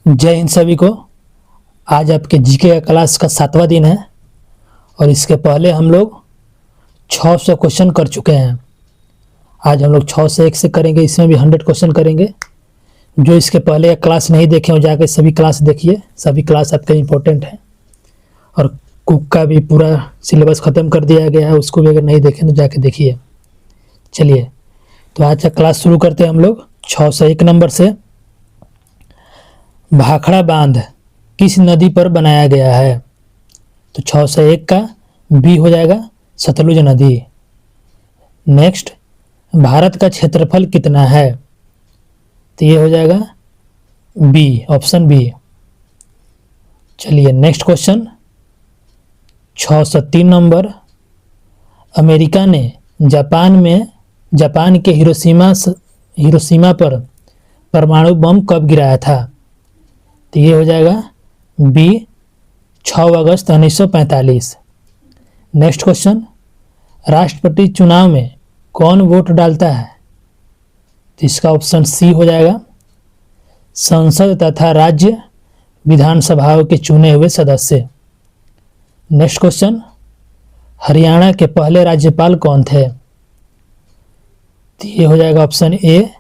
जय हिंद सभी को। आज आपके जीके का क्लास का 7वां दिन है और इसके पहले हम लोग 600 क्वेश्चन कर चुके हैं। आज हम लोग 6 से 1 से करेंगे, इसमें भी 100 क्वेश्चन करेंगे। जो इसके पहले क्लास नहीं देखे हो जाके सभी क्लास देखिए, सभी क्लास आपके इम्पोर्टेंट है। और कुक का भी पूरा सिलेबस ख़त्म कर दिया गया है, उसको भी अगर नहीं देखें तो जाके देखिए। चलिए तो आज का क्लास शुरू करते हैं हम लोग 6 से 1 नंबर से। भाखड़ा बांध किस नदी पर बनाया गया है? तो 6 से 1 का बी हो जाएगा सतलुज नदी। नेक्स्ट, भारत का क्षेत्रफल कितना है? तो ये हो जाएगा बी, ऑप्शन बी। चलिए नेक्स्ट क्वेश्चन 603 नंबर। अमेरिका ने जापान के हिरोशिमा पर परमाणु बम कब गिराया था? तो ये हो जाएगा बी, 6 अगस्त 1945। नेक्स्ट क्वेश्चन, राष्ट्रपति चुनाव में कौन वोट डालता है? तो इसका ऑप्शन सी हो जाएगा संसद तथा राज्य विधानसभाओं के चुने हुए सदस्य। नेक्स्ट क्वेश्चन, हरियाणा के पहले राज्यपाल कौन थे? तो ये हो जाएगा ऑप्शन ए,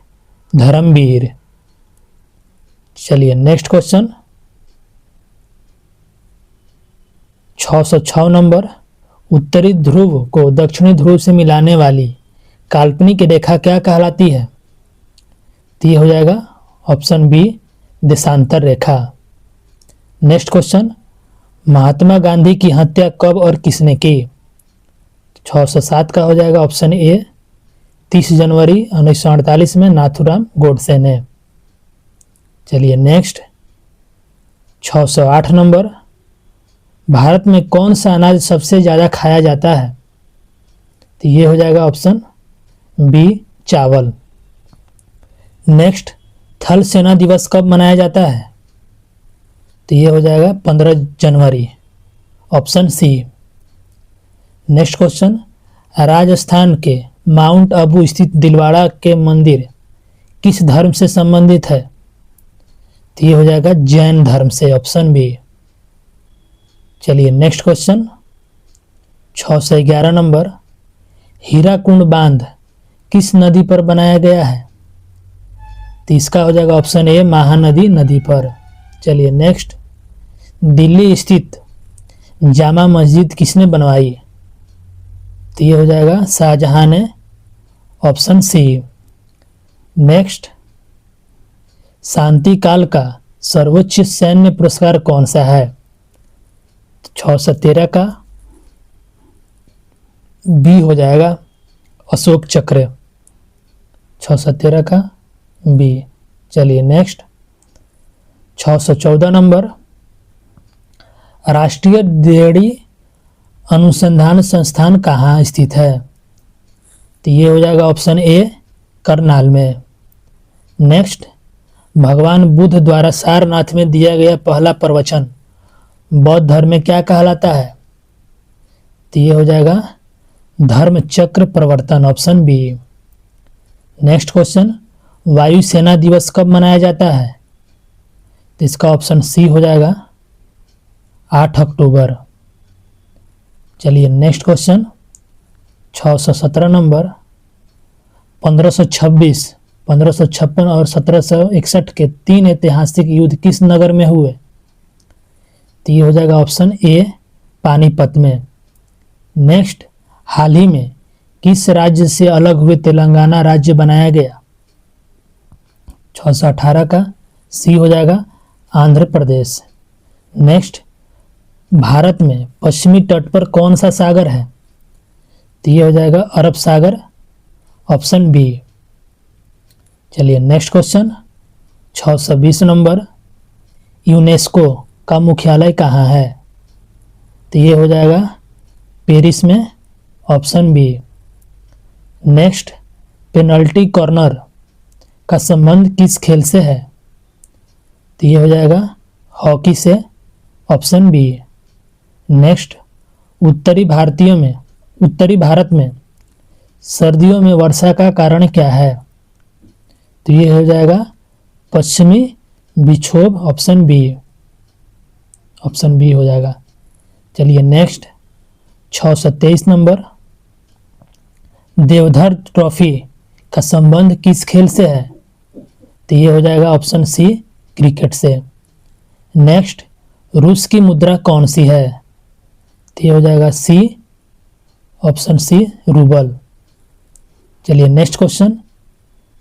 धर्मवीर। चलिए नेक्स्ट क्वेश्चन 606 नंबर। उत्तरी ध्रुव को दक्षिणी ध्रुव से मिलाने वाली काल्पनिक रेखा क्या कहलाती है? तो ये हो जाएगा ऑप्शन बी, देशांतर रेखा। नेक्स्ट क्वेश्चन, महात्मा गांधी की हत्या कब और किसने की? 607 का हो जाएगा ऑप्शन ए, 30 जनवरी 1948 में नाथूराम गोडसे ने। चलिए नेक्स्ट 608 नंबर। भारत में कौन सा अनाज सबसे ज़्यादा खाया जाता है? तो ये हो जाएगा ऑप्शन बी, चावल। नेक्स्ट, थल सेना दिवस कब मनाया जाता है? तो ये हो जाएगा 15 जनवरी, option C. Next question, Rajasthan के माउंट आबू स्थित दिलवाड़ा के मंदिर किस धर्म से संबंधित है? तो ये हो जाएगा जैन धर्म से, ऑप्शन बी। चलिए नेक्स्ट क्वेश्चन 6 से 11 नंबर। हीराकुंड बांध किस नदी पर बनाया गया है? तो इसका हो जाएगा ऑप्शन ए, महानदी नदी पर। चलिए नेक्स्ट, दिल्ली स्थित जामा मस्जिद किसने बनवाई? तो ये हो जाएगा शाहजहां ने, ऑप्शन सी। नेक्स्ट, शांति काल का सर्वोच्च सैन्य पुरस्कार कौन सा है? 6 से 13 का बी हो जाएगा अशोक चक्र, 6 से 13 का बी। चलिए नेक्स्ट 614 नंबर। राष्ट्रीय डेयरी अनुसंधान संस्थान कहाँ स्थित है? तो ये हो जाएगा ऑप्शन ए, करनाल में। नेक्स्ट, भगवान बुद्ध द्वारा सारनाथ में दिया गया पहला प्रवचन बौद्ध धर्म में क्या कहलाता है? तो ये हो जाएगा धर्म चक्र प्रवर्तन, ऑप्शन बी। नेक्स्ट क्वेश्चन, वायुसेना दिवस कब मनाया जाता है? तो इसका ऑप्शन सी हो जाएगा 8 अक्टूबर। चलिए नेक्स्ट क्वेश्चन 617 नंबर। 1526, 1556 और 1761 के 3 ऐतिहासिक युद्ध किस नगर में हुए? तो ये हो जाएगा ऑप्शन ए, पानीपत में। नेक्स्ट, हाल ही में किस राज्य से अलग हुए तेलंगाना राज्य बनाया गया? 618 का सी हो जाएगा आंध्र प्रदेश। नेक्स्ट, भारत में पश्चिमी तट पर कौन सा सागर है? तो ये हो जाएगा अरब सागर, ऑप्शन बी। चलिए नेक्स्ट क्वेश्चन 620 नंबर। यूनेस्को का मुख्यालय कहाँ है? तो ये हो जाएगा पेरिस में, option B. Next, penalty corner का संबंध किस खेल से है? तो ये हो जाएगा हॉकी से, ऑप्शन बी। नेक्स्ट, उत्तरी भारत में सर्दियों में वर्षा का कारण क्या है? तो ये हो जाएगा पश्चिमी बिछोब, ऑप्शन बी हो जाएगा। चलिए नेक्स्ट 623 नंबर, देवधर ट्रॉफी का संबंध किस खेल से है? तो ये हो जाएगा ऑप्शन सी, क्रिकेट से। नेक्स्ट, रूस की मुद्रा कौन सी है? तो ये हो जाएगा सी, ऑप्शन सी, रूबल। चलिए नेक्स्ट क्वेश्चन,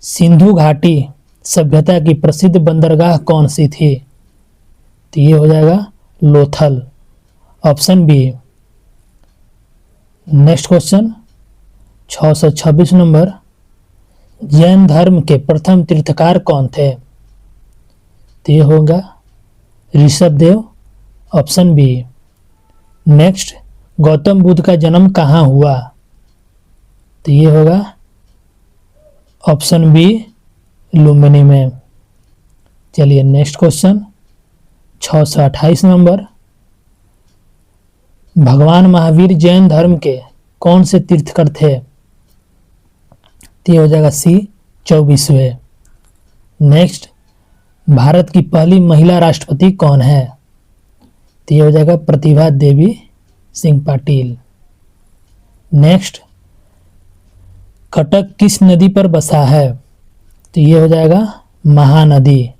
सिंधु घाटी सभ्यता की प्रसिद्ध बंदरगाह कौन सी थी? तो ये हो जाएगा Lothal, option B. Next question 626 number, Jain धर्म के प्रथम तीर्थकार कौन थे? तो ये होगा Rishabhdev, option B. Next, Gautam Buddha का जन्म कहाँ हुआ? तो ये होगा ऑप्शन बी, लुम्बिनी में। चलिए नेक्स्ट क्वेश्चन 628 नंबर, भगवान महावीर जैन धर्म के कौन से तीर्थकर थे? तो ये हो जाएगा सी, 24वें। नेक्स्ट, भारत की पहली महिला राष्ट्रपति कौन है? तो ये हो जाएगा प्रतिभा देवी सिंह पाटिल। नेक्स्ट, कटक किस नदी पर बसा है? तो ये हो जाएगा महानदी,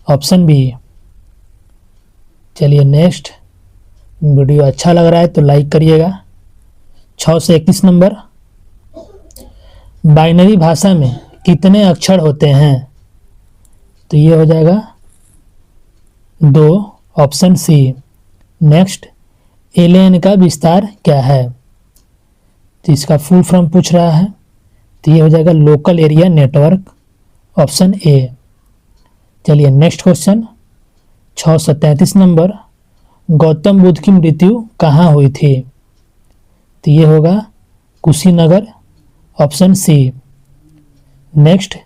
ऑप्शन बी। चलिए नेक्स्ट, वीडियो अच्छा लग रहा है तो लाइक करिएगा। 631 नंबर, बाइनरी भाषा में कितने अक्षर होते हैं? तो ये हो जाएगा 2, ऑप्शन सी। नेक्स्ट, एलएन का विस्तार क्या है? तो इसका फुल फॉर्म पूछ रहा है, तो ये हो जाएगा local area network, option A. चलिए नेक्स्ट क्वेश्चन 633 नंबर, गौतम बुद्ध की मृत्यु कहाँ हुई थी? तो ये होगा Kushinagar, option C. Next,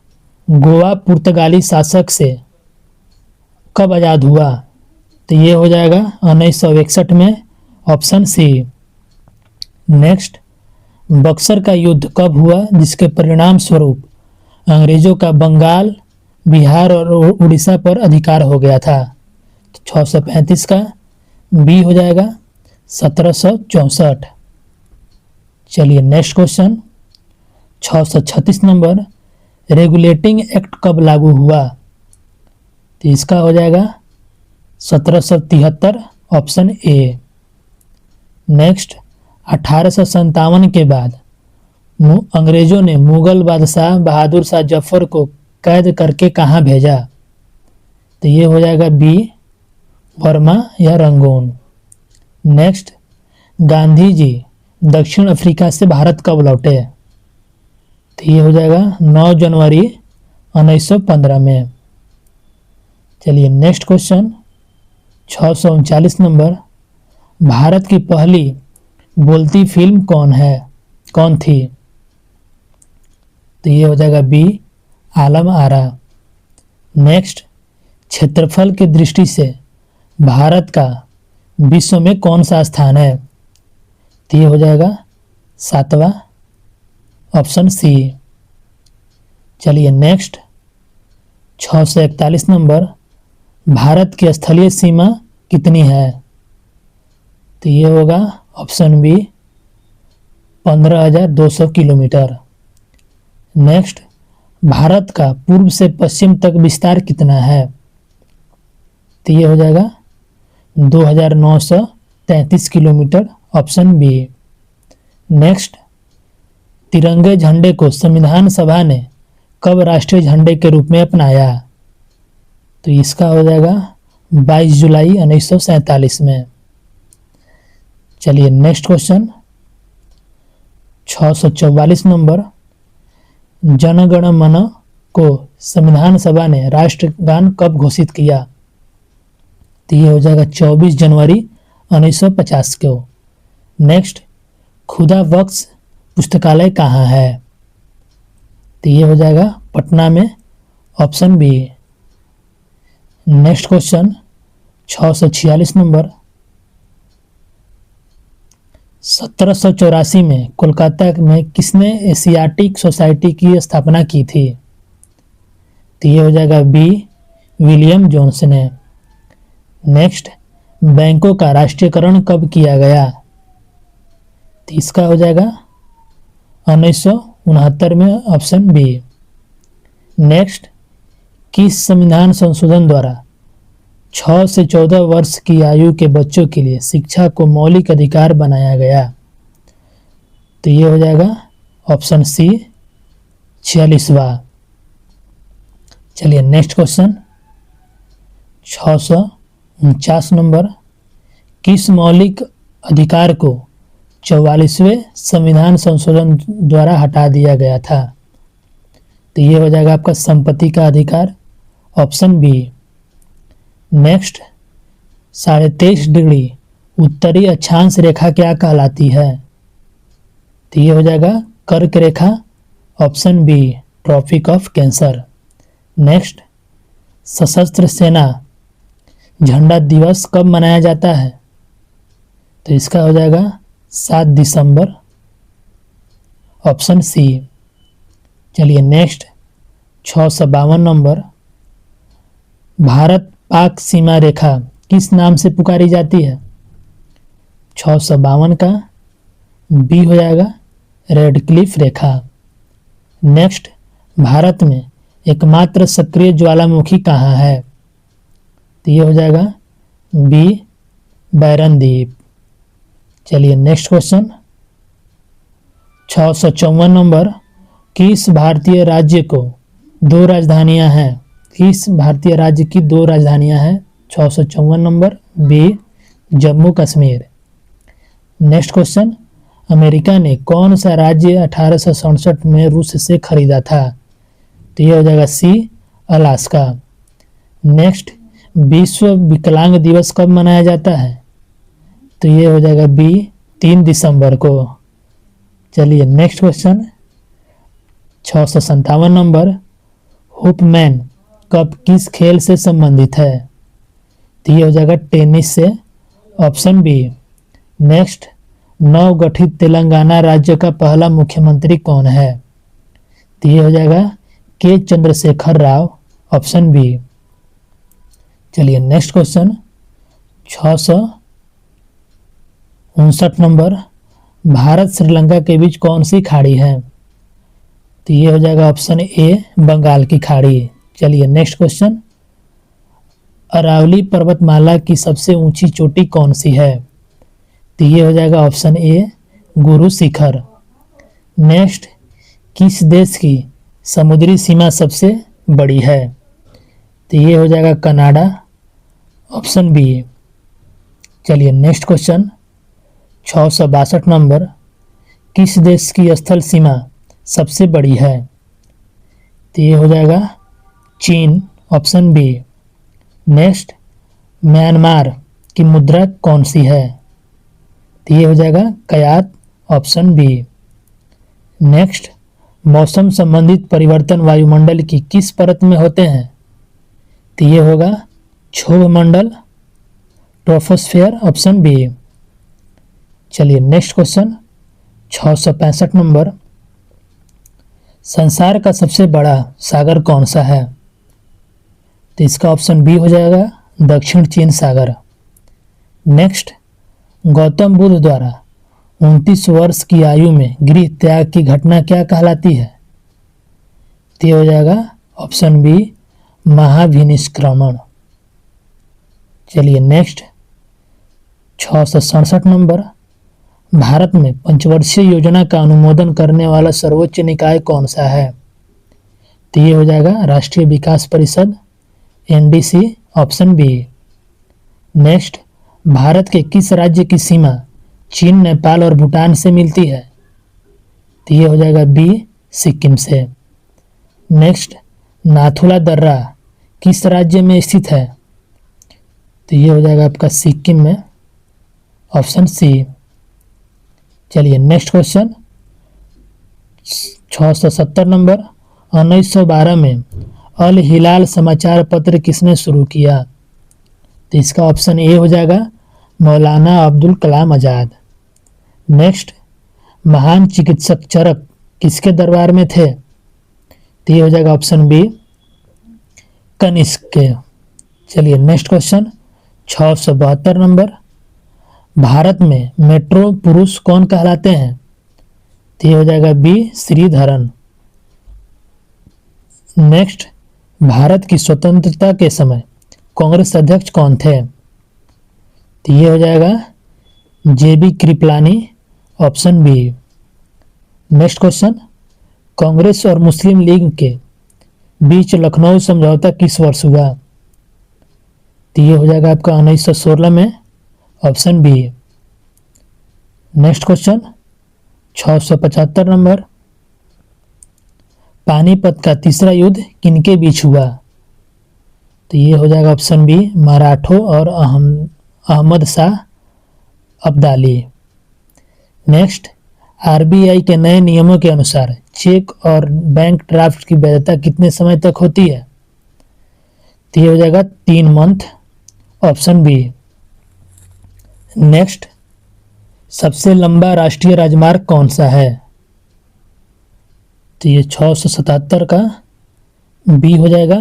Goa पुर्तगाली शासक से कब आज़ाद हुआ? तो ये हो जाएगा 1961 में, ऑप्शन सी। नेक्स्ट, बक्सर का युद्ध कब हुआ जिसके परिणाम स्वरूप अंग्रेजों का बंगाल, बिहार और उड़ीसा पर अधिकार हो गया था? 635 का बी हो जाएगा 1764। चलिए next question 636 number, regulating act कब लागू हुआ? तो इसका हो जाएगा 1773, ऑप्शन ए। नेक्स्ट, 1857 के बाद अंग्रेजों ने मुगल बादशाह बहादुर शाह जफर को कैद करके कहाँ भेजा? तो ये हो जाएगा बी, बर्मा या रंगून। नेक्स्ट, गांधी जी दक्षिण अफ्रीका से भारत कब लौटे? तो ये हो जाएगा 9 जनवरी 1915 में। चलिए नेक्स्ट क्वेश्चन 639 नंबर, भारत की पहली बोलती फिल्म कौन थी? तो ये हो जाएगा बी, आलम आरा। नेक्स्ट, क्षेत्रफल की दृष्टि से भारत का विश्व में कौन सा स्थान है? तो ये हो जाएगा 7वां, ऑप्शन सी। चलिए नेक्स्ट 641 नंबर, भारत की स्थलीय सीमा कितनी है? तो ये होगा option B, 15,200 kilometre. Next, Bharat का पूर्व से पश्चिम तक विस्तार कितना है? तो ये हो जाएगा 2,933 किलोमीटर, ऑप्शन बी। नेक्स्ट, तिरंगे झंडे को संविधान सभा ने कब राष्ट्रीय झंडे के रूप में अपनाया? तो इसका हो जाएगा 22 जुलाई 1947 में। चलिए नेक्स्ट क्वेश्चन 644 नंबर, जनगण मन को संविधान सभा ने राष्ट्रगान कब घोषित किया? तो ये हो जाएगा 24 जनवरी 1950 को। नेक्स्ट, खुदा बख्श पुस्तकालय कहाँ है? तो ये हो जाएगा पटना में, option B. Next question 646 number, 1784 में कोलकाता में किसने एशियाटिक सोसाइटी की स्थापना की थी? तो ये हो जाएगा बी, विलियम जोन्स ने। नेक्स्ट, बैंकों का राष्ट्रीयकरण कब किया गया? तो इसका हो जाएगा 1969 में, ऑप्शन बी। नेक्स्ट, किस संविधान संशोधन द्वारा 6 से 14 वर्ष की आयु के बच्चों के लिए शिक्षा को मौलिक अधिकार बनाया गया? तो ये हो जाएगा ऑप्शन सी, 46वां। चलिए नेक्स्ट क्वेश्चन 649 नंबर, किस मौलिक अधिकार को 44वें संविधान संशोधन द्वारा हटा दिया गया था? तो ये हो जाएगा आपका संपत्ति का अधिकार, ऑप्शन बी। नेक्स्ट, 23.5 डिग्री उत्तरी अक्षांश रेखा क्या कहलाती है? तो ये हो जाएगा कर्क रेखा, option B, tropic of cancer. Next, सशस्त्र सेना झंडा दिवस कब मनाया जाता है? तो इसका हो जाएगा 7 दिसंबर, ऑप्शन सी। चलिए नेक्स्ट 652 नंबर, भारत पाक सीमा रेखा किस नाम से पुकारी जाती है? 652 का बी हो जाएगा रेडक्लिफ रेखा। नेक्स्ट, भारत में एकमात्र सक्रिय ज्वालामुखी कहाँ है? तो ये हो जाएगा बी, बैरन द्वीप। चलिए नेक्स्ट क्वेश्चन 654 नंबर, किस भारतीय राज्य को 2 राजधानियां हैं? किस भारतीय राज्य की 2 राजधानियां हैं? 654 number, B, Jammu Kashmir. Next question, America ने कौन सा राज्य 1867 में रूस से खरीदा था? तो ये हो जाएगा सी, अलास्का। नेक्स्ट, विश्व विकलांग दिवस कब मनाया जाता है? तो ये हो जाएगा बी, 3 दिसंबर को। चलिए नेक्स्ट क्वेश्चन 657 नंबर, हुपमैन कप किस खेल से संबंधित है? तो ये हो जाएगा टेनिस से, ऑप्शन बी। नेक्स्ट, नवगठित तेलंगाना राज्य का पहला मुख्यमंत्री कौन है? तो ये हो जाएगा के चंद्रशेखर राव, ऑप्शन बी। चलिए next question 659 number, Bharat Sri Lanka के बीच कौन सी खाड़ी है? तो ये हो जाएगा ऑप्शन ए, बंगाल की खाड़ी। चलिए नेक्स्ट क्वेश्चन, अरावली पर्वतमाला की सबसे ऊंची चोटी कौन सी है? तो ये हो जाएगा option A, Guru Shikhar. Next, किस देश की समुद्री सीमा सबसे बड़ी है? तो ये हो जाएगा कनाडा, ऑप्शन बी। चलिए नेक्स्ट क्वेश्चन 662 नंबर, किस देश की स्थल सीमा सबसे बड़ी है? तो ये हो जाएगा चीन, ऑप्शन बी। नेक्स्ट, म्यांमार की मुद्रा कौन सी है? तो ये हो जाएगा कयात, ऑप्शन बी। नेक्स्ट, मौसम संबंधित परिवर्तन वायुमंडल की किस परत में होते हैं? तो ये होगा क्षोभ मंडल, ट्रोपोस्फेयर, ऑप्शन बी। चलिए नेक्स्ट क्वेश्चन 665 नंबर, संसार का सबसे बड़ा सागर कौन सा है? तो इसका ऑप्शन बी हो जाएगा दक्षिण चीन सागर। नेक्स्ट, गौतम बुद्ध द्वारा 29 वर्ष की आयु में गृह त्याग की घटना क्या कहलाती है? तो हो जाएगा ऑप्शन बी, महाभिनिष्क्रमण। चलिए नेक्स्ट 667 नंबर, भारत में पंचवर्षीय योजना का अनुमोदन करने वाला सर्वोच्च निकाय कौन सा है? तो ये हो जाएगा Rashtriya Vikas Parishad, NDC, option B. Next, Bharat के किस राज्य की सीमा चीन, नेपाल और भूटान से मिलती है? तो ये हो जाएगा बी, सिक्किम से। नेक्स्ट, नाथुला दर्रा किस राज्य में स्थित है? तो ये हो जाएगा आपका सिक्किम में, ऑप्शन सी। चलिए नेक्स्ट क्वेश्चन 670 नंबर, 1912 में अल हिलाल समाचार पत्र किसने शुरू किया? तो इसका ऑप्शन ए हो जाएगा मौलाना अब्दुल कलाम आज़ाद। नेक्स्ट, महान चिकित्सक चरक किसके दरबार में थे? तो ये हो जाएगा ऑप्शन बी, कनिष्क के। चलिए नेक्स्ट क्वेश्चन 672 नंबर। भारत में मेट्रो पुरुष कौन कहलाते हैं? तो ये हो जाएगा बी श्रीधरन। नेक्स्ट, भारत की स्वतंत्रता के समय कांग्रेस अध्यक्ष कौन थे? तो ये हो जाएगा J B Kripalani, option B. Next question, Congress और मुस्लिम लीग के बीच लखनऊ समझौता किस वर्ष हुआ? तो ये हो जाएगा आपका 1916 में, option B. Next question 675 number. Panipat का तीसरा युद्ध किनके बीच हुआ? तो ये हो जाएगा ऑप्शन बी, मराठों और अहमद शाह अब्दाली। नेक्स्ट, आरबीआई के नए नियमों के अनुसार चेक और बैंक ड्राफ्ट की वैधता कितने समय तक होती है? तो ये हो जाएगा 3 मंथ, ऑप्शन बी। नेक्स्ट, सबसे लंबा राष्ट्रीय राजमार्ग कौन सा है? तो ये 677 का बी हो जाएगा,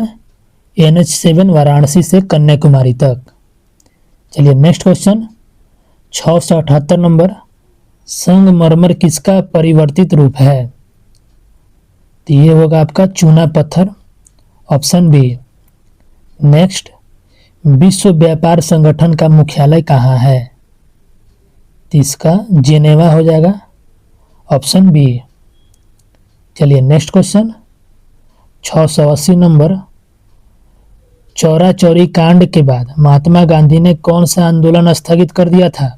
NH7 वाराणसी से कन्याकुमारी तक। चलिए नेक्स्ट क्वेश्चन 678 नंबर। संगमरमर किसका परिवर्तित रूप है? तो ये होगा आपका चूना पत्थर, ऑप्शन बी। नेक्स्ट, विश्व व्यापार संगठन का मुख्यालय कहाँ है? तो इसका जेनेवा हो जाएगा, ऑप्शन बी। चलिए next question 680 number. Chaura Chauri कांड के बाद महात्मा गांधी ने कौन सा आंदोलन स्थगित कर दिया था?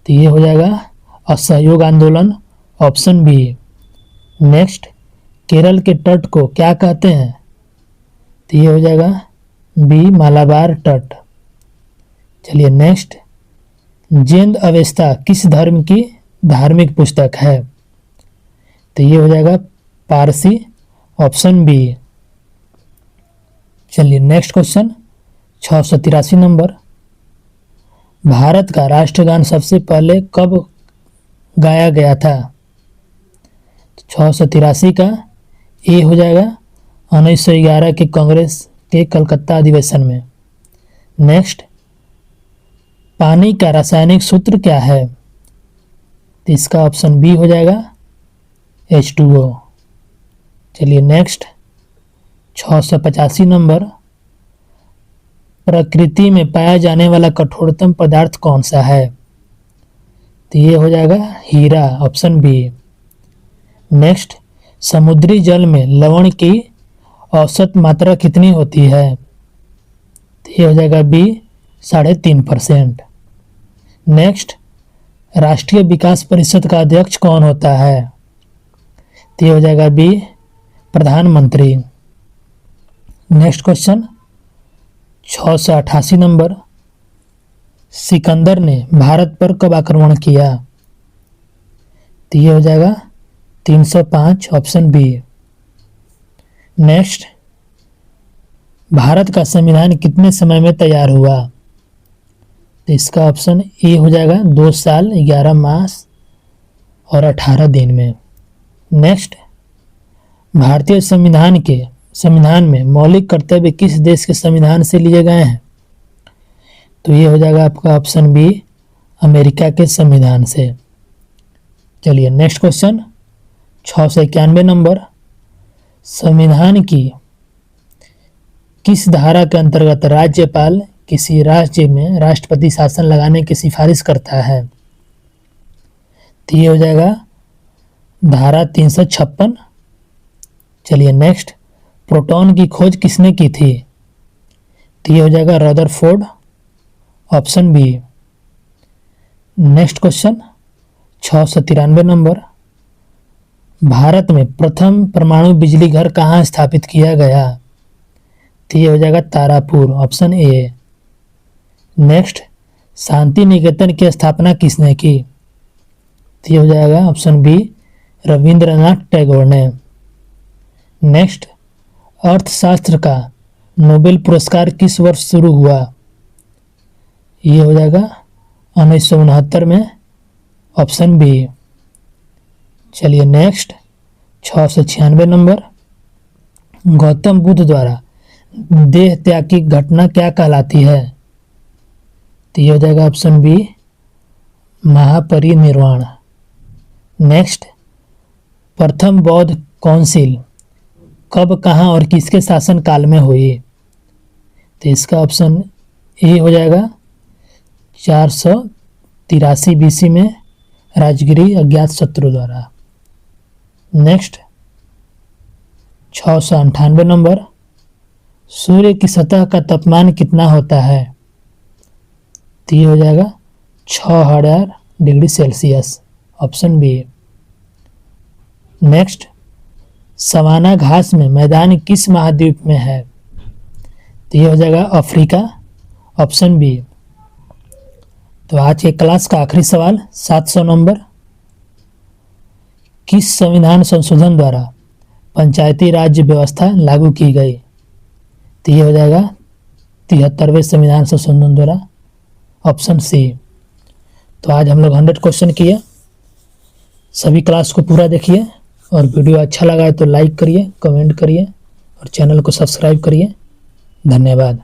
तो ये हो जाएगा असहयोग आंदोलन, ऑप्शन बी। नेक्स्ट, केरल के तट को क्या कहते हैं? तो ये हो जाएगा बी, मालाबार तट। चलिए नेक्स्ट, जेंद अवेस्ता किस धर्म की धार्मिक पुस्तक है? तो ये हो जाएगा पारसी, ऑप्शन बी। चलिए नेक्स्ट क्वेश्चन 683 नंबर। भारत का राष्ट्रगान सबसे पहले कब गाया गया था? 683 का ए हो जाएगा 1911 के कांग्रेस के कलकत्ता अधिवेशन में। नेक्स्ट, पानी का रासायनिक सूत्र क्या है? तो इसका ऑप्शन बी हो जाएगा H2O। चलिए नेक्स्ट 685 नंबर। प्रकृति में पाया जाने वाला कठोरतम पदार्थ कौन सा है? तो ये हो जाएगा हीरा, ऑप्शन बी। नेक्स्ट, समुद्री जल में लवण की औसत मात्रा कितनी होती है? तो ये हो जाएगा बी, 3.5%। नेक्स्ट, राष्ट्रीय विकास परिषद का अध्यक्ष कौन होता है? तो ये हो जाएगा बी, प्रधानमंत्री। Next question 688 number. सिकंदर ने भारत पर कब आक्रमण किया? तो ये हो जाएगा 305, ऑप्शन बी। नेक्स्ट, भारत का संविधान कितने समय में तैयार हुआ? तो इसका ऑप्शन ए हो जाएगा 2 साल 11 मास और 18 दिन में। नेक्स्ट, भारतीय संविधान में मौलिक कर्तव्य किस देश के संविधान से लिए गए हैं? तो ये हो जाएगा आपका ऑप्शन बी, अमेरिका के संविधान से। चलिए नेक्स्ट क्वेश्चन 691 नंबर। संविधान की किस धारा के अंतर्गत राज्यपाल किसी राज्य में राष्ट्रपति शासन लगाने की सिफारिश करता है? तो ये हो जाएगा धारा 356। चलिए नेक्स्ट, प्रोटॉन की खोज किसने की थी? तो ये हो जाएगा Rutherford, option B. Next question 693 number. Bharat में प्रथम परमाणु बिजली घर कहाँ स्थापित किया गया? तो ये हो जाएगा Tarapur, option A. Next, Shanti Niketan की स्थापना किसने की? तो ये हो जाएगा ऑप्शन बी, रविंद्रनाथ टैगोर ने। नेक्स्ट, अर्थशास्त्र का नोबेल पुरस्कार किस वर्ष शुरू हुआ? ये हो जाएगा 1969 में, ऑप्शन बी। चलिए नेक्स्ट 696 नंबर। गौतम बुद्ध द्वारा देह त्याग की घटना क्या कहलाती है? तो ये हो जाएगा ऑप्शन बी महापरिनिर्वाण। नेक्स्ट, प्रथम बौद्ध काउंसिल कब, कहाँ और किसके शासन काल में हुई? तो इसका ऑप्शन ए हो जाएगा 483 BC में राजगिरी अज्ञात शत्रु द्वारा। नेक्स्ट 698 नंबर, सूर्य की सतह का तापमान कितना होता है? तो ये हो जाएगा 6000 degree Celsius, option B. Next, savanna घास में मैदान किस महाद्वीप में है? तो ये हो जाएगा अफ्रीका, ऑप्शन बी। तो आज के क्लास का आखिरी सवाल 700 नंबर, किस संविधान संशोधन द्वारा पंचायती राज्य व्यवस्था लागू की गई? तो ये हो जाएगा 73वें संविधान संशोधन द्वारा, ऑप्शन सी। तो आज हम लोग 100 क्वेश्चन किए। सभी क्लास को पूरा देखिए और वीडियो अच्छा लगा है तो लाइक करिए, कमेंट करिए और चैनल को सब्सक्राइब करिए। धन्यवाद।